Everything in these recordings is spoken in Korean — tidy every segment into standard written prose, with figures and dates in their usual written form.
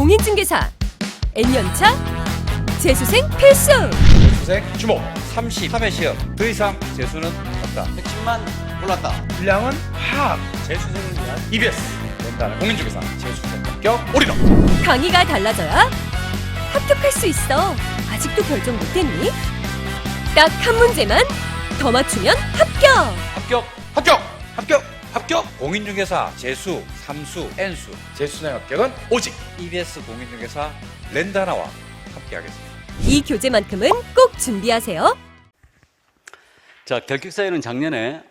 공인중개사 N년차 재수생 필수. 재수생 주목 33회 시험 더 이상 재수는 없다. 핵심만 골랐다. 분량은 파악. 재수생을 위한 EBS 렌탈 공인중개사 재수생 합격 올인원. 강의가 달라져야 합격할 수 있어. 아직도 결정 못했니? 딱 한 문제만 더 맞추면 합격. 합격. 공인중개사 재수, 삼수, N수 재수생 합격은 오직 EBS 공인중개사 렌다나와 함께하겠습니다. 이 교재만큼은 꼭 준비하세요. 자, 결격사유는 작년에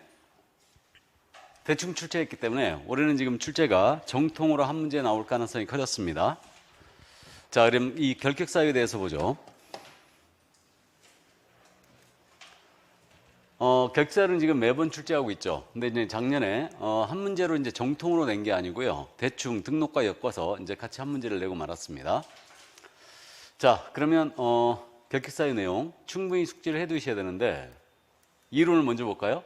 대충 출제했기 때문에 올해는 지금 출제가 정통으로 한 문제 나올 가능성이 커졌습니다. 자, 그럼 이 결격사유에 대해서 보죠. 결격사유는 지금 매번 출제하고 있죠. 근데 이제 작년에 한 문제로 이제 정통으로 낸 게 아니고요. 대충 등록과 엮어서 이제 같이 한 문제를 내고 말았습니다. 자, 그러면 결격사유 내용 충분히 숙지를 해 두셔야 되는데 이론을 먼저 볼까요?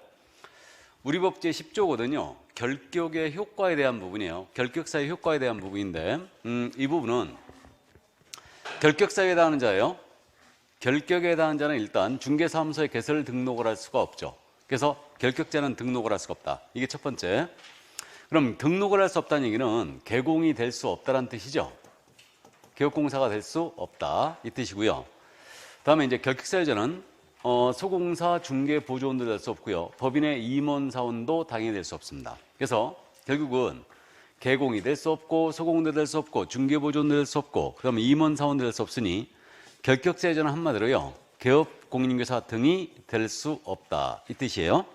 우리 법 제10조거든요. 결격의 효과에 대한 부분이에요. 결격사유 효과에 대한 부분인데 이 부분은 결격사유에 해당하는 자예요. 결격에 해당하는 자는 일단 중개사무소에 개설 등록을 할 수가 없죠. 그래서 결격자는 등록을 할 수가 없다. 이게 첫 번째. 그럼 등록을 할 수 없다는 얘기는 개공이 될 수 없다는 뜻이죠. 개업공사가 될 수 없다 이 뜻이고요. 다음에 이제 결격사유자는 소공사, 중개, 보조원도 될 수 없고요. 법인의 임원사원도 당연히 될 수 없습니다. 그래서 결국은 개공이 될 수 없고 소공도 될 수 없고 중개, 보조원도 될 수 없고 그다음에 임원사원도 될 수 없으니 결격사유자는 한마디로요. 개업, 공인중개사 등이 될 수 없다 이 뜻이에요.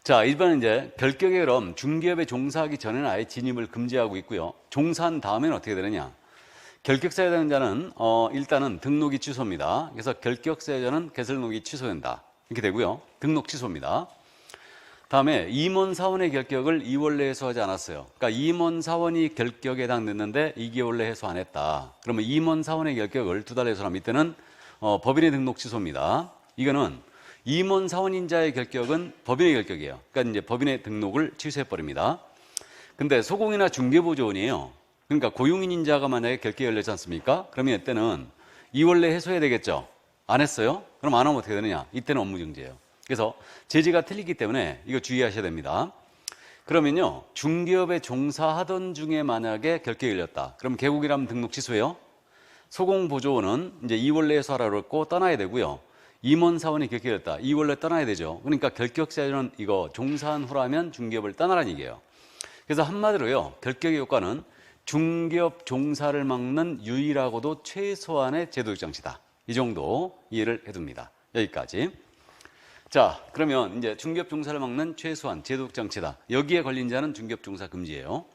자, 이번엔 이제 결격에 그럼 중개업에 종사하기 전에는 아예 진입을 금지하고 있고요. 종사한 다음에는 어떻게 되느냐? 결격사유자는 일단은 등록이 취소입니다. 그래서 결격사유자는 개설등록이 취소된다. 이렇게 되고요. 등록 취소입니다. 다음에 임원사원의 결격을 2월 내에 해소하지 않았어요. 그러니까 임원사원이 결격에 해당됐는데 2개월 내에 해소 안 했다. 그러면 임원사원의 결격을 2달 해소하면 이때는 법인의 등록 취소입니다. 이거는 임원사원인자의 결격은 법인의 결격이에요. 그러니까 이제 법인의 등록을 취소해버립니다. 근데 소공이나 중개보조원이에요. 그러니까 고용인인자가 만약에 결격이 열렸지 않습니까? 그러면 이때는 2월 내에 해소해야 되겠죠. 안 했어요? 그럼 안 하면 어떻게 되느냐? 이때는 업무정지예요. 그래서 제재가 틀리기 때문에 이거 주의하셔야 됩니다. 그러면요, 중개업에 종사하던 중에 만약에 결격이 열렸다. 그럼 개국이라면 등록 취소해요. 소공보조원은 이제 2월 내에 해소하라고 그랬고 떠나야 되고요. 임원사원이 결격이 열렸다. 2월 내에 떠나야 되죠. 그러니까 결격사유는 이거 종사한 후라면 중개업을 떠나라는 얘기예요. 그래서 한마디로요, 결격의 효과는 중개업 종사를 막는 유일하고도 최소한의 제도적 장치다. 이 정도 이해를 해둡니다. 여기까지. 자, 그러면 이제 중개업 종사를 막는 최소한 제도적 장치다. 여기에 걸린 자는 중개업 종사 금지예요.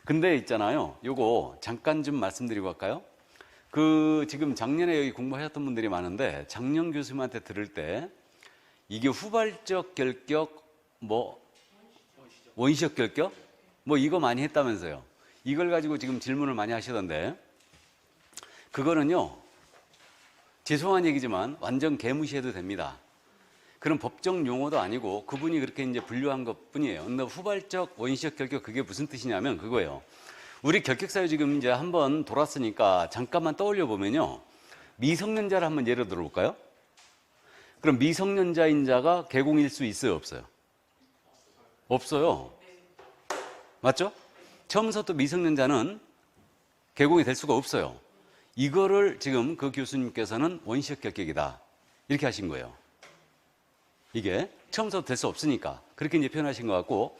근데 있잖아요. 요거 잠깐 좀 말씀드리고 갈까요? 지금 작년에 여기 공부하셨던 분들이 많은데 작년 교수님한테 들을 때 이게 후발적 결격, 원시적 결격? 이거 많이 했다면서요. 이걸 가지고 지금 질문을 많이 하시던데 그거는요. 죄송한 얘기지만 완전 개무시해도 됩니다. 그런 법정 용어도 아니고 그분이 그렇게 이제 분류한 것 뿐이에요. 근데 후발적 원시적 결격 그게 무슨 뜻이냐면 그거예요. 우리 결격사유 지금 이제 한번 돌았으니까 잠깐만 떠올려 보면요. 미성년자를 한번 예를 들어 볼까요? 그럼 미성년자인 자가 개공일 수 있어요, 없어요? 없어요. 맞죠? 처음부터 미성년자는 개공이 될 수가 없어요. 이거를 지금 그 교수님께서는 원시적 결격이다. 이렇게 하신 거예요. 이게 처음부터 될 수 없으니까 그렇게 이제 표현하신 것 같고,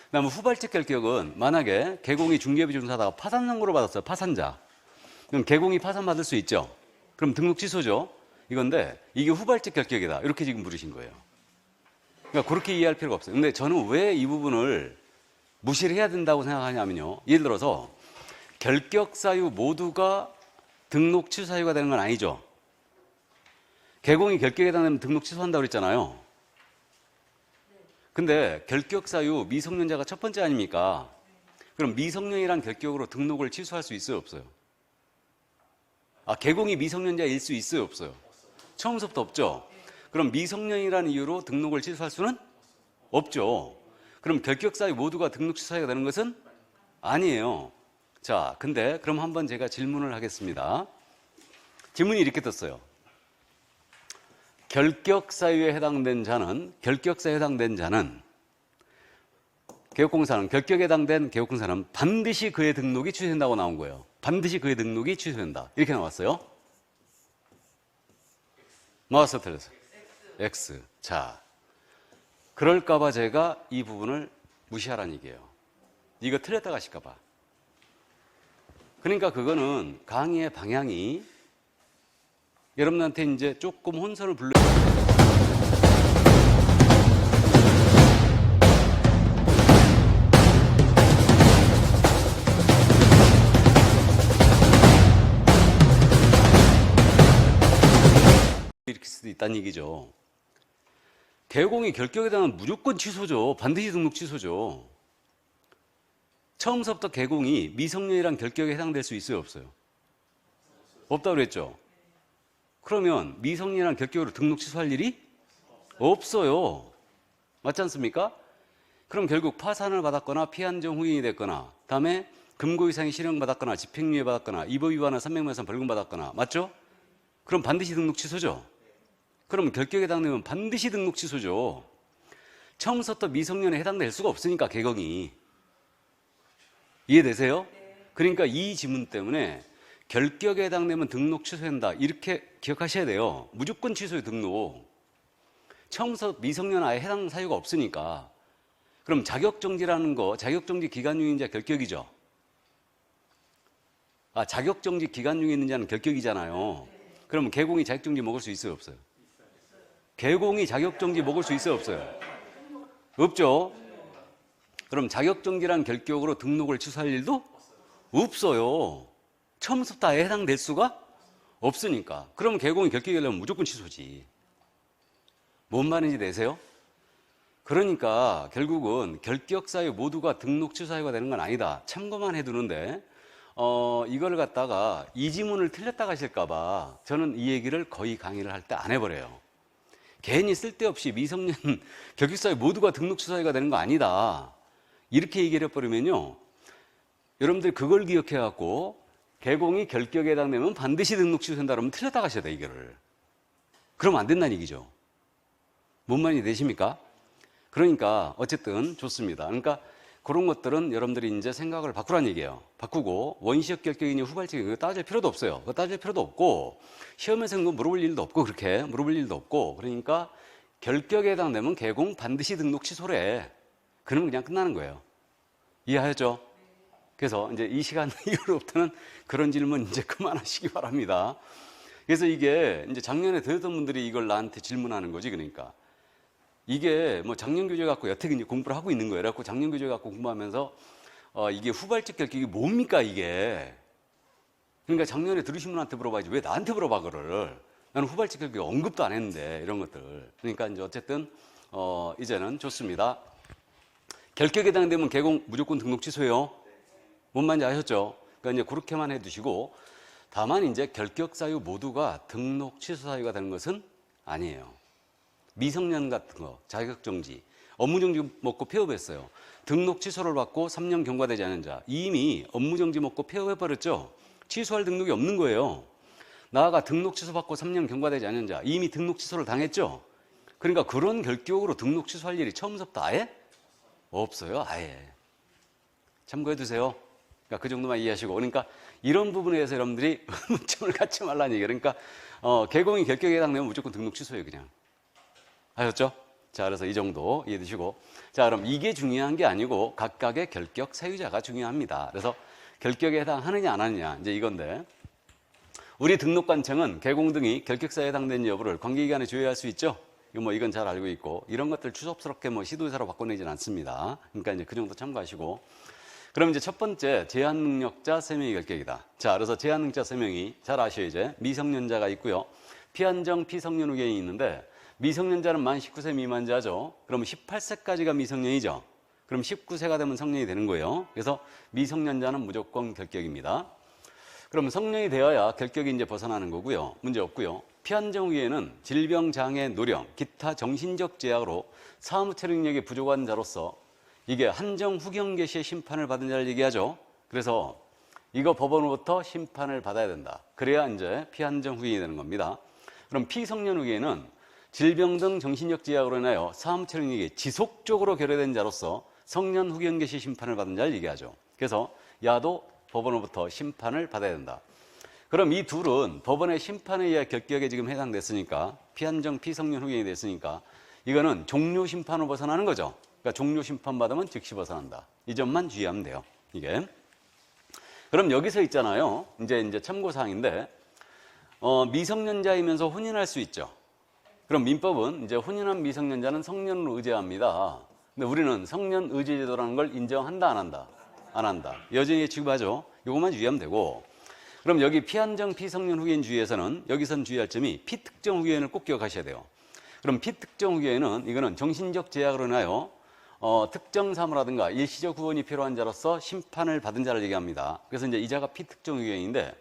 그다음에 후발적 결격은 만약에 개공이 중개업에 종사하다가 파산 선고를 받았어요. 파산자. 그럼 개공이 파산받을 수 있죠. 그럼 등록 취소죠. 이건데 이게 후발적 결격이다. 이렇게 지금 부르신 거예요. 그러니까 그렇게 이해할 필요가 없어요. 근데 저는 왜 이 부분을 무시를 해야 된다고 생각하냐면요. 예를 들어서 결격사유 모두가 등록 취소 사유가 되는 건 아니죠. 개공이 결격에 해당되면 등록 취소한다고 그랬잖아요. 근데 결격사유 미성년자가 첫 번째 아닙니까? 그럼 미성년이란 결격으로 등록을 취소할 수 있어요, 없어요? 개공이 미성년자일 수 있어요, 없어요? 처음부터 없죠? 그럼 미성년이라는 이유로 등록을 취소할 수는 없죠. 그럼 결격사유 모두가 등록 취소 사유가 되는 것은 아니에요. 자, 근데 그럼 한번 제가 질문을 하겠습니다. 질문이 이렇게 떴어요. 결격사유에 해당된 자는 개업공사는 결격에 해당된 개업공사는 반드시 그의 등록이 취소된다고 나온 거예요. 반드시 그의 등록이 취소된다. 이렇게 나왔어요. 맞았어, 틀렸어? X. 자, 그럴까봐 제가 이 부분을 무시하라는 얘기예요. 이거 틀렸다가 하실까봐. 그러니까 그거는 강의의 방향이 여러분한테 이제 조금 혼선을 불러. 일으킬 수도 있다는 얘기죠. 개공이 결격에 대한 무조건 취소죠. 반드시 등록 취소죠. 처음부터 개공이 미성년이란 결격에 해당될 수 있어요, 없어요? 없다고 그랬죠. 그러면 미성년이란 결격으로 등록 취소할 일이 없어요. 맞지 않습니까? 그럼 결국 파산을 받았거나 피한정 후인이 됐거나, 다음에 금고 이상의 실형받았거나 집행유예 받았거나 이 법 위반한 300만 원 벌금 받았거나, 맞죠? 그럼 반드시 등록 취소죠. 그럼 결격에 해당되면 반드시 등록 취소죠. 처음부터 미성년에 해당될 수가 없으니까 개공이. 이해되세요? 그러니까 이 지문 때문에 결격에 해당되면 등록 취소한다 이렇게 기억하셔야 돼요. 무조건 취소의 등록. 처음부터 미성년 아예 해당 사유가 없으니까. 그럼 자격정지라는 거, 자격정지 기간 중인 자 결격이죠. 아, 자격정지 기간 중에 있는 자는 결격이잖아요. 그러면 개공이 자격정지 먹을 수 있어요, 없어요? 개공이 자격정지 먹을 수 있어요, 없어요? 없죠? 그럼 자격정지란 결격으로 등록을 취소할 일도 없어요. 처음부터 아예 해당될 수가 없으니까. 그럼 개공이 결격이 되려면 무조건 취소지. 뭔 말인지 내세요? 그러니까 결국은 결격 사유 모두가 등록 취소 사유가 되는 건 아니다. 참고만 해두는데 이걸 갖다가 이 지문을 틀렸다가 하실까봐 저는 이 얘기를 거의 강의를 할 때 안 해버려요. 괜히 쓸데없이 미성년 결격 사유 모두가 등록 취소 사유가 되는 거 아니다. 이렇게 얘기를 해버리면요. 여러분들이 그걸 기억해갖고 개공이 결격에 해당되면 반드시 등록 취소된다 그러면 틀렸다 가셔야 돼, 이거를. 그러면 안 된다는 얘기죠. 뭔 말인지 되십니까? 그러니까 어쨌든 좋습니다. 그러니까 그런 것들은 여러분들이 이제 생각을 바꾸라는 얘기예요. 바꾸고 원시적 결격이니 후발적이니 그거 따질 필요도 없어요. 그거 따질 필요도 없고 시험에서 그거 물어볼 일도 없고 그렇게 물어볼 일도 없고 그러니까 결격에 해당되면 개공 반드시 등록 취소래. 그러면 그냥 끝나는 거예요. 이해하셨죠? 그래서 이제 이 시간 이후로부터는 그런 질문 이제 그만하시기 바랍니다. 그래서 이게 이제 작년에 들었던 분들이 이걸 나한테 질문하는 거지, 그러니까. 이게 뭐 작년 교재 갖고 여태껏 이제 공부를 하고 있는 거예요. 그래갖고 작년 교재 갖고 공부하면서 이게 후발적 결격이 뭡니까, 이게. 그러니까 작년에 들으신 분한테 물어봐야지 왜 나한테 물어봐, 그거를. 나는 후발적 결격 언급도 안 했는데, 이런 것들. 그러니까 이제 어쨌든, 이제는 좋습니다. 결격에 해당되면 개공 무조건 등록 취소예요. 뭔 말인지 아셨죠? 그러니까 이제 그렇게만 해두시고, 다만 이제 결격 사유 모두가 등록 취소 사유가 되는 것은 아니에요. 미성년 같은 거, 자격정지, 업무정지 먹고 폐업했어요. 등록 취소를 받고 3년 경과되지 않은 자, 이미 업무정지 먹고 폐업해버렸죠. 취소할 등록이 없는 거예요. 나아가 등록 취소 받고 3년 경과되지 않은 자, 이미 등록 취소를 당했죠. 그러니까 그런 결격으로 등록 취소할 일이 처음부터 아예 없어요, 아예. 참고해 두세요. 그러니까 그 정도만 이해하시고, 그러니까 이런 부분에 대해서 여러분들이 의문점을 갖지 말라는 얘기예요. 그러니까 개공이 결격에 해당되면 무조건 등록 취소예요, 그냥. 아셨죠? 자, 그래서 이 정도 이해해 두시고, 자, 그럼 이게 중요한 게 아니고 각각의 결격 사유자가 중요합니다. 그래서 결격에 해당하느냐 안 하느냐 이제 이건데, 우리 등록관청은 개공 등이 결격 사유에 해당되는 여부를 관계기관에 조회할 수 있죠. 이건 잘 알고 있고, 이런 것들 추접스럽게 시도의사로 바꿔내진 않습니다. 그러니까 이제 그 정도 참고하시고. 그럼 이제 첫 번째, 제한능력자 3명의 결격이다. 자, 그래서 제한능력자 3명이 잘 아셔야 이제 미성년자가 있고요. 피한정 피성년 후견이 있는데, 미성년자는 만 19세 미만자죠. 그러면 18세까지가 미성년이죠. 그럼 19세가 되면 성년이 되는 거예요. 그래서 미성년자는 무조건 결격입니다. 그럼 성년이 되어야 결격이 이제 벗어나는 거고요. 문제 없고요. 피한정 후에는 질병, 장애, 노령, 기타 정신적 제약으로 사무 체력력이 부족한 자로서 이게 한정 후경 개시의 심판을 받은 자를 얘기하죠. 그래서 이거 법원으로부터 심판을 받아야 된다. 그래야 이제 피한정 후견이 되는 겁니다. 그럼 피성년 후견은 질병 등 정신적 제약으로 인하여 사무처력이 지속적으로 결여된 자로서 성년 후견 개시 심판을 받은 자를 얘기하죠. 그래서 야도 법원으로부터 심판을 받아야 된다. 그럼 이 둘은 법원의 심판에 의해 결격에 지금 해당됐으니까 피한정 피성년 후견이 됐으니까 이거는 종료 심판으로 벗어나는 거죠. 그러니까 종료 심판 받으면 즉시 벗어난다. 이 점만 주의하면 돼요. 이게. 그럼 여기서 있잖아요. 이제 참고사항인데 미성년자이면서 혼인할 수 있죠. 그럼 민법은 이제 혼인한 미성년자는 성년으로 의제합니다. 근데 우리는 성년 의제 제도라는 걸 인정한다, 안 한다? 안 한다. 여전히 취급하죠. 이것만 주의하면 되고. 그럼 여기 피한정 피성년 후견 주의에서는 여기선 주의할 점이 피특정 후견을 꼭 기억하셔야 돼요. 그럼 피특정 후견은 이거는 정신적 제약으로 인하여 특정 사무라든가 일시적 구원이 필요한 자로서 심판을 받은 자를 얘기합니다. 그래서 이제 이 자가 피특정 후견인데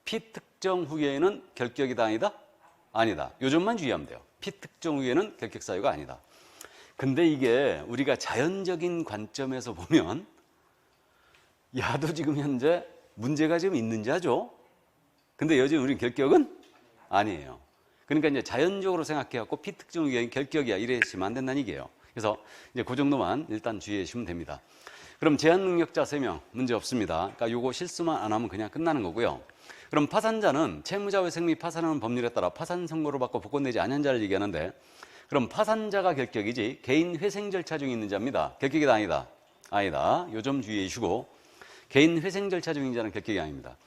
피특정 후견은 결격이다 아니다? 아니다. 요 점만 주의하면 돼요. 피특정 후견은 결격 사유가 아니다. 근데 이게 우리가 자연적인 관점에서 보면 야도 지금 현재 문제가 좀 있는 자죠. 근데 여전히 우리는 결격은 아니에요. 그러니까 이제 자연적으로 생각해갖고 피특정 후견이 결격이야 이래시면 안 된다는 얘기예요. 그래서 이제 그 정도만 일단 주의해 주시면 됩니다. 그럼 제한 능력자 3명 문제 없습니다. 그러니까 요거 실수만 안 하면 그냥 끝나는 거고요. 그럼 파산자는 채무자 회생 및 파산하는 법률에 따라 파산 선고를 받고 복권되지 않은 자를 얘기하는데 그럼 파산자가 결격이지 개인 회생 절차 중에 있는 자입니다. 결격이다 아니다? 아니다. 요 점 주의해 주시고 개인 회생 절차 중인 자는 결격이 아닙니다.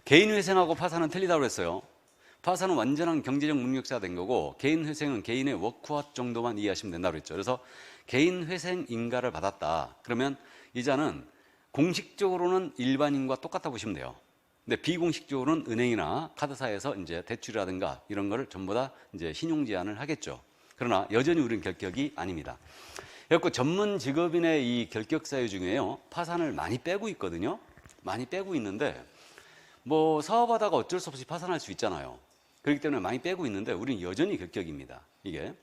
개인 회생하고 파산은 틀리다고 그랬어요. 파산은 완전한 경제적 능력자가 된 거고 개인 회생은 개인의 워크아웃 정도만 이해하시면 된다고 그랬죠. 그래서 개인 회생 인가를 받았다. 그러면 이 자는 공식적으로는 일반인과 똑같다 보시면 돼요. 근데 비공식적으로는 은행이나 카드사에서 이제 대출이라든가 이런 거를 전부 다 이제 신용 제한을 하겠죠. 그러나 여전히 우리는 결격이 아닙니다. 그래서 전문 직업인의 이 결격 사유 중에요. 파산을 많이 빼고 있거든요. 많이 빼고 있는데 뭐 사업하다가 어쩔 수 없이 파산할 수 있잖아요. 그렇기 때문에 많이 빼고 있는데 우리는 여전히 결격입니다. 이게.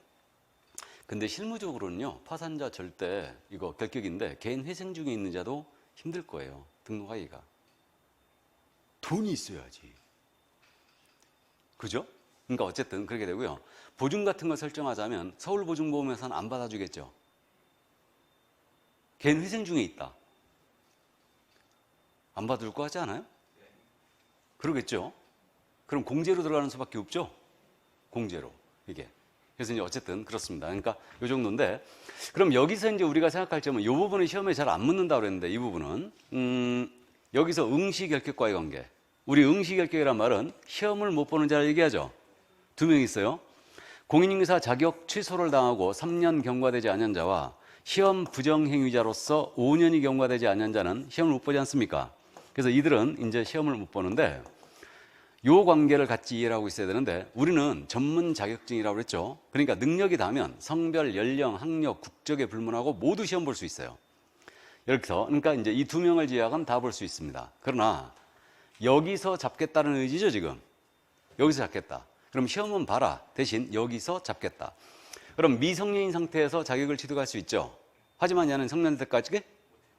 근데 실무적으로는요. 파산자 절대 이거 결격인데 개인 회생 중에 있는 자도 힘들 거예요. 등록하기가. 돈이 있어야지. 그죠? 그러니까 어쨌든 그렇게 되고요. 보증 같은 거 설정하자면 서울보증보험에서는 안 받아주겠죠. 개인 회생 중에 있다. 안 받을 거 같지 않아요? 그러겠죠. 그럼 공제로 들어가는 수밖에 없죠. 공제로 이게. 그래서 이제 어쨌든 그렇습니다. 그러니까 이 정도인데 그럼 여기서 이제 우리가 생각할 점은 이 부분은 시험에 잘 안 묻는다고 그랬는데 이 부분은 여기서 응시 결격과의 관계. 우리 응시 결격이란 말은 시험을 못 보는 자를 얘기하죠. 2명 있어요. 공인중개사 자격 취소를 당하고 3년 경과되지 않은 자와 시험 부정행위자로서 5년이 경과되지 않은 자는 시험을 못 보지 않습니까? 그래서 이들은 이제 시험을 못 보는데 요 관계를 같이 이해를 하고 있어야 되는데 우리는 전문 자격증이라고 그랬죠. 그러니까 능력이 닿으면 성별, 연령, 학력, 국적에 불문하고 모두 시험 볼 수 있어요. 여기서 그러니까 이제 이 2명을 제외하고는 다 볼 수 있습니다. 그러나 여기서 잡겠다는 의지죠, 지금. 여기서 잡겠다. 그럼 시험은 봐라. 대신 여기서 잡겠다. 그럼 미성년인 상태에서 자격을 취득할 수 있죠. 하지만 얘는 성년 때까지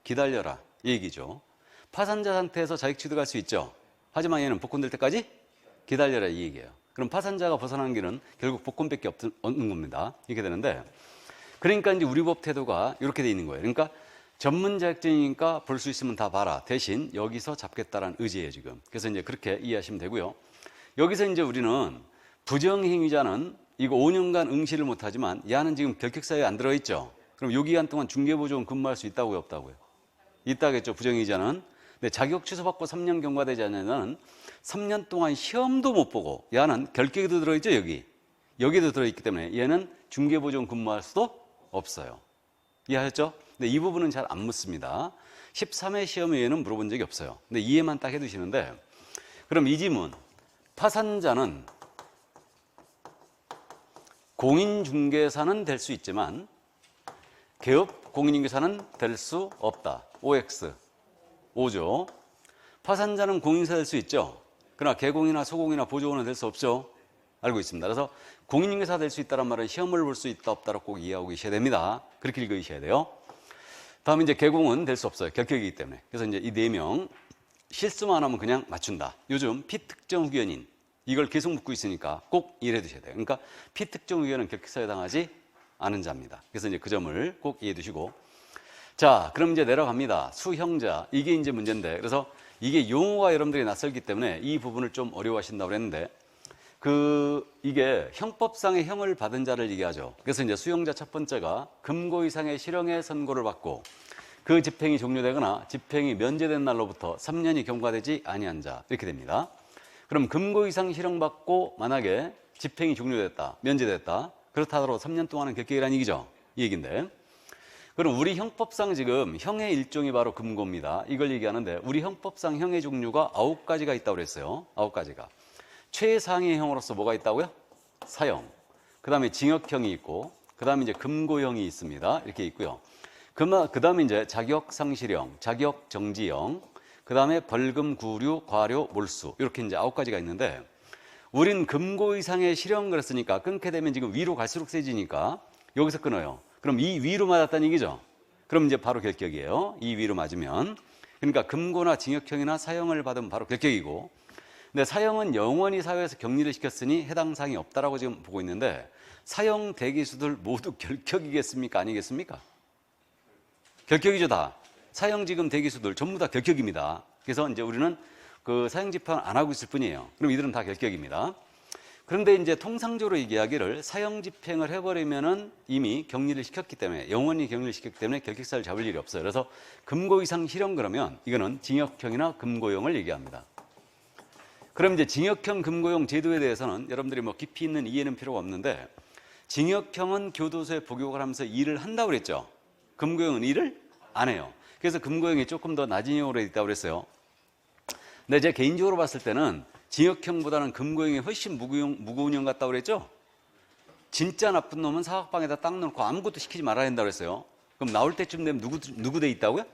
기다려라. 이 얘기죠. 파산자 상태에서 자격 취득할 수 있죠. 하지만 얘는 복권될 때까지 기다려라. 이 얘기예요. 그럼 파산자가 벗어나는 길은 결국 복권밖에 없는 겁니다. 이렇게 되는데 그러니까 이제 우리 법 태도가 이렇게 돼 있는 거예요. 그러니까 전문 자격증이니까 볼 수 있으면 다 봐라. 대신 여기서 잡겠다라는 의지예요, 지금. 그래서 이제 그렇게 이해하시면 되고요. 여기서 이제 우리는 부정행위자는 이거 5년간 응시를 못하지만 얘는 지금 결격사유에 안 들어있죠. 그럼 요 기간 동안 중개보조원 근무할 수 있다고요, 없다고요? 있다겠죠, 부정행위자는. 근데 자격 취소받고 3년 경과되지 않는 자는 3년 동안 시험도 못 보고 얘는 결격에도 들어있죠, 여기. 여기도 들어있기 때문에 얘는 중개보조원 근무할 수도 없어요. 이해하셨죠? 근데 이 부분은 잘 안 묻습니다. 13회 시험에는 물어본 적이 없어요. 근데 이해만 딱 해두시는데 그럼 이 지문 파산자는 공인중개사는 될 수 있지만 개업 공인중개사는 될 수 없다. OX 5죠. 파산자는 공인사 될 수 있죠. 그러나 개공이나 소공이나 보조원은 될 수 없죠. 알고 있습니다. 그래서 공인중개사 될 수 있다는 말은 시험을 볼 수 있다 없다라고 꼭 이해하고 계셔야 됩니다. 그렇게 읽으셔야 돼요. 다음에 이제 개공은 될 수 없어요. 결격이기 때문에. 그래서 이제 이 4명 실수만 하면 그냥 맞춘다. 요즘 피특정 후견인 이걸 계속 묻고 있으니까 꼭 이해해 두셔야 돼요. 그러니까 피특정 후견은 격식사유 당하지 않은 자입니다. 그래서 이제 그 점을 꼭 이해해 두시고, 자, 그럼 이제 내려갑니다. 수형자, 이게 이제 문제인데, 그래서 이게 용어가 여러분들이 낯설기 때문에 이 부분을 좀 어려워하신다고 그랬는데, 이게 형법상의 형을 받은 자를 얘기하죠. 그래서 이제 수형자 첫 번째가 금고 이상의 실형의 선고를 받고 그 집행이 종료되거나 집행이 면제된 날로부터 3년이 경과되지 아니한 자, 이렇게 됩니다. 그럼 금고 이상 실형받고 만약에 집행이 종료됐다, 면제됐다, 그렇다 하더라도 3년 동안은 격격이라는 얘기죠. 이 얘기인데, 그럼 우리 형법상 지금 형의 일종이 바로 금고입니다. 이걸 얘기하는데 우리 형법상 형의 종류가 9가지가 있다고 그랬어요. 9가지가. 최상의 형으로서 뭐가 있다고요? 사형. 그 다음에 징역형이 있고, 그 다음에 이제 금고형이 있습니다. 이렇게 있고요. 그 다음에 이제 자격상실형, 자격정지형, 그 다음에 벌금, 구류, 과료, 몰수. 이렇게 이제 9가지가 있는데, 우린 금고 이상의 실형 그랬으니까 끊게 되면 지금 위로 갈수록 세지니까 여기서 끊어요. 그럼 이 위로 맞았다는 얘기죠. 그럼 이제 바로 결격이에요. 이 위로 맞으면. 그러니까 금고나 징역형이나 사형을 받으면 바로 결격이고, 근데 사형은 영원히 사회에서 격리를 시켰으니 해당 사항이 없다라고 지금 보고 있는데, 사형 대기수들 모두 결격이겠습니까? 아니겠습니까? 결격이죠, 다. 사형 지금 대기수들 전부 다 결격입니다. 그래서 이제 우리는 그 사형 집행 안 하고 있을 뿐이에요. 그럼 이들은 다 결격입니다. 그런데 이제 통상적으로 얘기하기를 사형 집행을 해버리면은 이미 격리를 시켰기 때문에, 영원히 격리를 시켰기 때문에 결격사를 잡을 일이 없어요. 그래서 금고 이상 실형 그러면 이거는 징역형이나 금고형을 얘기합니다. 그럼 이제 징역형, 금고형 제도에 대해서는 여러분들이 뭐 깊이 있는 이해는 필요가 없는데, 징역형은 교도소에 복역을 하면서 일을 한다고 그랬죠. 금고형은 일을 안 해요. 그래서 금고형이 조금 더 낮은 형으로 있다고 그랬어요. 근데 제가 개인적으로 봤을 때는 징역형보다는 금고형이 훨씬 무거운 형 같다고 그랬죠. 진짜 나쁜 놈은 사각방에다 딱 넣고 아무것도 시키지 말아야 된다고 그랬어요. 그럼 나올 때쯤 되면 누구 돼 있다고요?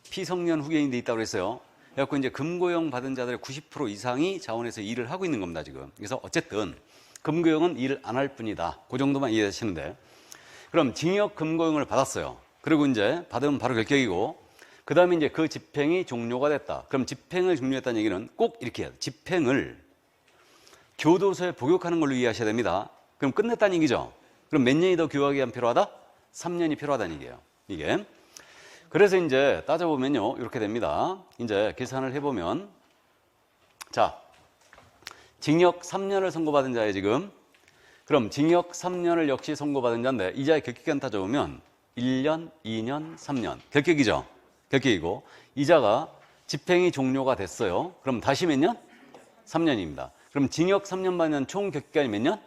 피성년 후견인 돼 있다고 그랬어요. 그래서 이제 금고형 받은 자들의 90% 이상이 자원에서 일을 하고 있는 겁니다, 지금. 그래서 어쨌든 금고형은 일을 안 할 뿐이다. 그 정도만 이해하시는데, 그럼 징역 금고형을 받았어요. 그리고 이제 받으면 바로 결격이고, 그 다음에 이제 그 집행이 종료가 됐다. 그럼 집행을 종료했다는 얘기는 꼭 이렇게 해야 돼요. 집행을 교도소에 복역하는 걸로 이해하셔야 됩니다. 그럼 끝냈다는 얘기죠. 그럼 몇 년이 더 교화기간 필요하다? 3년이 필요하다는 얘기예요. 이게. 그래서 이제 따져보면요, 이렇게 됩니다. 이제 계산을 해보면, 자, 징역 3년을 선고받은 자에 지금, 그럼 징역 3년을 역시 선고받은 자인데, 이 자의 격격기간 따져보면 1년, 2년, 3년. 결격이죠. 결격이고, 이자가 집행이 종료가 됐어요. 그럼 다시 몇 년? 3년입니다. 그럼 징역 3년 받는 총 격격기간이 몇 년?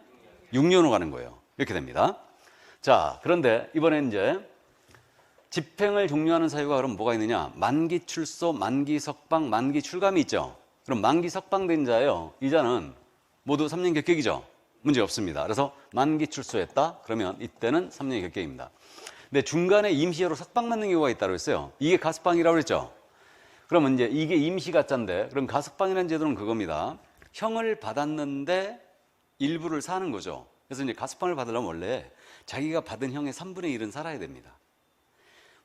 6년으로 가는 거예요. 이렇게 됩니다. 자, 그런데 이번엔 이제 집행을 종료하는 사유가 그럼 뭐가 있느냐? 만기 출소, 만기 석방, 만기 출감이 있죠. 그럼 만기 석방된 자예요. 이자는 모두 3년 격격이죠. 문제 없습니다. 그래서 만기 출소했다? 그러면 이때는 3년이 격격입니다. 근데 중간에 임시로 석방받는 경우가 있다고 했어요. 이게 가석방이라고 그랬죠. 그러면 이제 이게 임시 가짜인데, 그럼 가석방이라는 제도는 그겁니다. 형을 받았는데 일부를 사는 거죠. 그래서 이제 가석방을 받으려면 원래 자기가 받은 형의 3분의 1은 살아야 됩니다.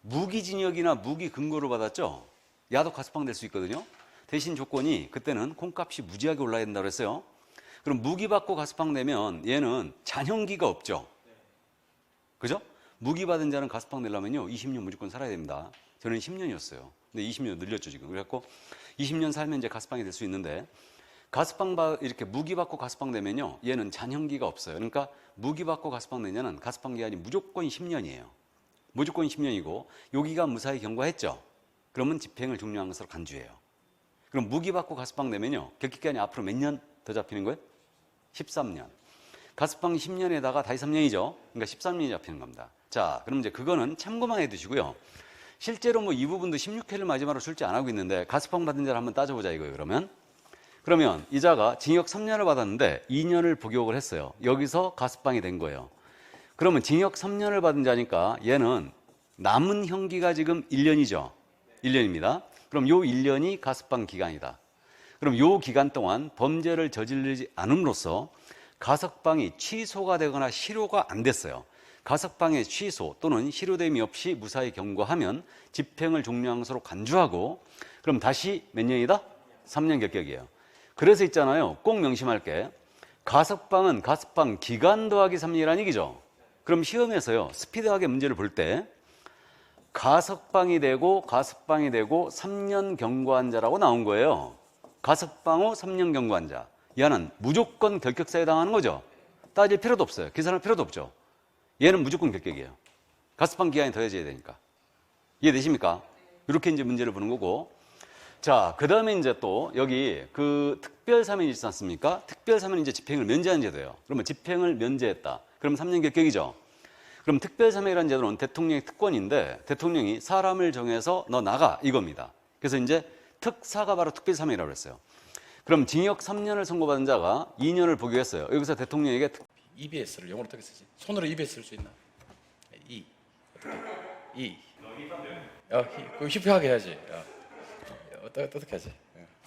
무기징역이나 무기금고를 받았죠. 야도 가석방 될 수 있거든요. 대신 조건이 그때는 콩값이 무지하게 올라야 된다고 했어요. 그럼 무기 받고 가석방 되면 얘는 잔형기가 없죠. 그죠? 무기 받은 자는 가석방 내려면요 20년 무조건 살아야 됩니다. 저는 10년이었어요. 근데 20년 늘렸죠 지금. 그래갖고 20년 살면 이제 가석방이 될 수 있는데, 이렇게 무기 받고 가석방 되면요 얘는 잔형기가 없어요. 그러니까 무기 받고 가석방 되냐는 가석방 기간이 무조건 10년이에요. 무조건 10년이고, 여기가 무사히 경과했죠. 그러면 집행을 종료한 것으로 간주해요. 그럼 무기 받고 가석방 되면요 격기간이 앞으로 몇 년 더 잡히는 거예요? 13년. 가석방 10년에다가 다시 3년이죠. 그러니까 13년이 잡히는 겁니다. 자, 그럼 이제 그거는 참고만 해두시고요. 실제로 뭐 이 부분도 16회를 마지막으로 출제 안 하고 있는데, 가석방 받은 자를 한번 따져보자 이거예요. 그러면 이자가 징역 3년을 받았는데 2년을 복역을 했어요. 여기서 가석방이 된 거예요. 그러면 징역 3년을 받은 자니까 얘는 남은 형기가 지금 1년이죠. 1년입니다. 그럼 요 1년이 가석방 기간이다. 그럼 요 기간 동안 범죄를 저지르지 않음으로써 가석방이 취소가 되거나 실효가 안 됐어요. 가석방의 취소 또는 실효됨이 없이 무사히 경과하면 집행을 종료한 것으로 간주하고, 그럼 다시 몇 년이다? 3년 결격이에요. 그래서 있잖아요. 꼭 명심할 게 가석방은 가석방 기간 더하기 3년이라는 얘기죠. 그럼 시험에서요. 스피드하게 문제를 볼 때 가석방이 되고 3년 경고한 자라고 나온 거예요. 가석방 후 3년 경고한 자. 얘는 무조건 결격 사유 당하는 거죠. 따질 필요도 없어요. 계산할 필요도 없죠. 얘는 무조건 결격이에요. 가석방 기간이 더해져야 되니까. 이해되십니까? 이렇게 이제 문제를 보는 거고. 자, 그 다음에 이제 또 여기 그 특별사면이 있지 않습니까? 특별사면은 이제 집행을 면제하는 제도예요. 그러면 집행을 면제했다. 그럼 3년 결격이죠. 그럼 특별사면이라는 제도는 대통령의 특권인데 대통령이 사람을 정해서 너 나가 이겁니다. 그래서 이제 특사가 바로 특별사면이라고 했어요. 그럼 징역 3년을 선고받은 자가 2년을 복역했어요. 여기서 대통령에게 EBS를 영어로 어떻게 쓰지? 손으로 EBS 쓸 수 있나? E. 어떻게? E. 그 휘표하게 해야지. 어떻게 하지?